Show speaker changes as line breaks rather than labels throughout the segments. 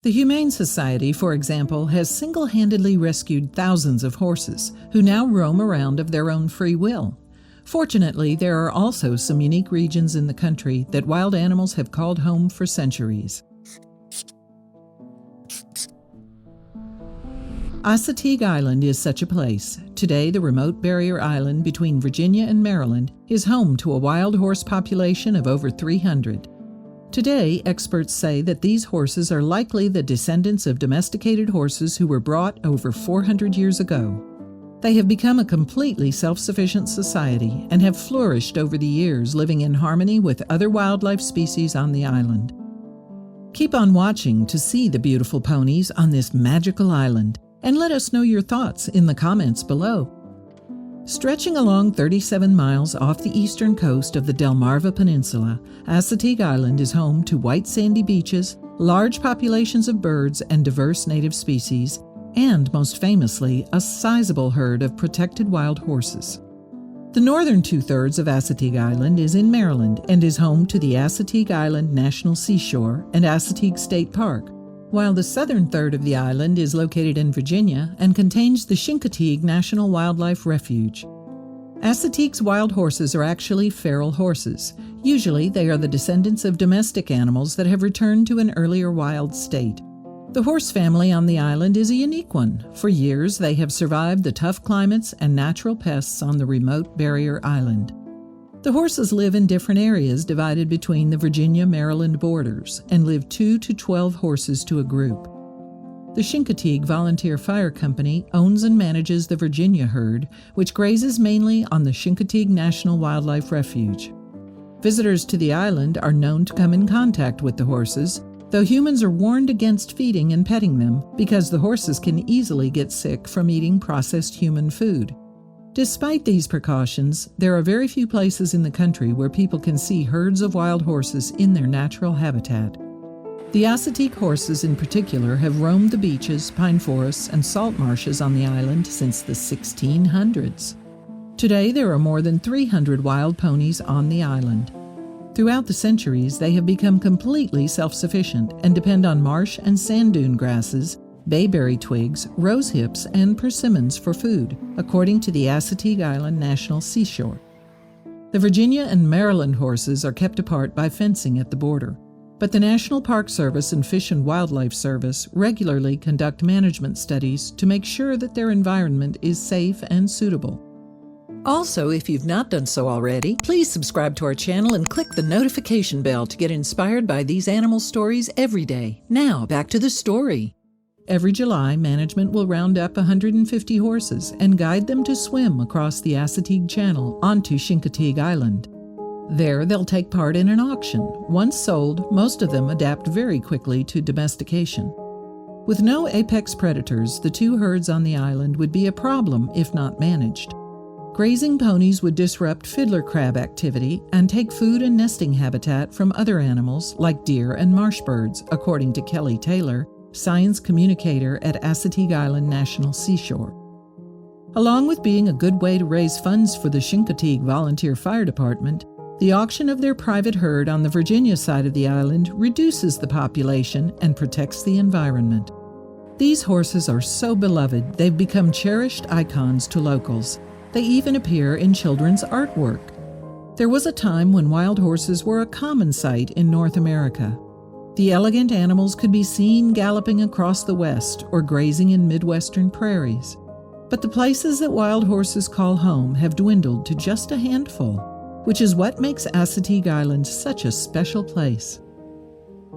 The Humane Society, for example, has single-handedly rescued thousands of horses who now roam around of their own free will. Fortunately, there are also some unique regions in the country that wild animals have called home for centuries. Assateague Island is such a place. Today, the remote barrier island between Virginia and Maryland is home to a wild horse population of over 300. Today, experts say that these horses are likely the descendants of domesticated horses who were brought over 400 years ago. They have become a completely self-sufficient society and have flourished over the years, living in harmony with other wildlife species on the island. Keep on watching to see the beautiful ponies on this magical island, and let us know your thoughts in the comments below. Stretching along 37 miles off the eastern coast of the Delmarva Peninsula, Assateague Island is home to white sandy beaches, large populations of birds and diverse native species, and most famously, a sizable herd of protected wild horses. The northern two-thirds of Assateague Island is in Maryland and is home to the Assateague Island National Seashore and Assateague State Park, while the southern third of the island is located in Virginia and contains the Chincoteague National Wildlife Refuge. Assateague's wild horses are actually feral horses. Usually, they are the descendants of domestic animals that have returned to an earlier wild state. The horse family on the island is a unique one. For years, they have survived the tough climates and natural pests on the remote barrier island. The horses live in different areas divided between the Virginia-Maryland borders and live 2 to 12 horses to a group. The Chincoteague Volunteer Fire Company owns and manages the Virginia herd, which grazes mainly on the Chincoteague National Wildlife Refuge. Visitors to the island are known to come in contact with the horses, though humans are warned against feeding and petting them because the horses can easily get sick from eating processed human food. Despite these precautions, there are very few places in the country where people can see herds of wild horses in their natural habitat. The Assateague horses in particular have roamed the beaches, pine forests, and salt marshes on the island since the 1600s. Today, there are more than 300 wild ponies on the island. Throughout the centuries, they have become completely self-sufficient and depend on marsh and sand dune grasses, bayberry twigs, rose hips, and persimmons for food, according to the Assateague Island National Seashore. The Virginia and Maryland horses are kept apart by fencing at the border, but the National Park Service and Fish and Wildlife Service regularly conduct management studies to make sure that their environment is safe and suitable. Also, if you've not done so already, please subscribe to our channel and click the notification bell to get inspired by these animal stories every day. Now, back to the story. Every July, management will round up 150 horses and guide them to swim across the Assateague Channel onto Chincoteague Island. There, they'll take part in an auction. Once sold, most of them adapt very quickly to domestication. With no apex predators, the two herds on the island would be a problem if not managed. Grazing ponies would disrupt fiddler crab activity and take food and nesting habitat from other animals like deer and marsh birds, according to Kelly Taylor, science communicator at Assateague Island National Seashore. Along with being a good way to raise funds for the Chincoteague Volunteer Fire Department, the auction of their private herd on the Virginia side of the island reduces the population and protects the environment. These horses are so beloved, they've become cherished icons to locals. They even appear in children's artwork. There was a time when wild horses were a common sight in North America. The elegant animals could be seen galloping across the West or grazing in Midwestern prairies. But the places that wild horses call home have dwindled to just a handful, which is what makes Assateague Island such a special place.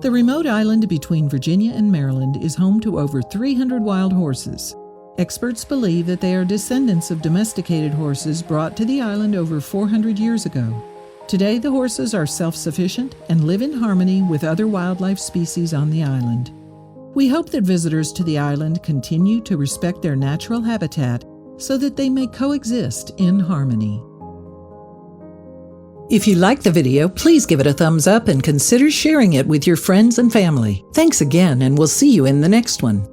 The remote island between Virginia and Maryland is home to over 300 wild horses. Experts believe that they are descendants of domesticated horses brought to the island over 400 years ago. Today, the horses are self-sufficient and live in harmony with other wildlife species on the island. We hope that visitors to the island continue to respect their natural habitat so that they may coexist in harmony. If you liked the video, please give it a thumbs up and consider sharing it with your friends and family. Thanks again, and we'll see you in the next one.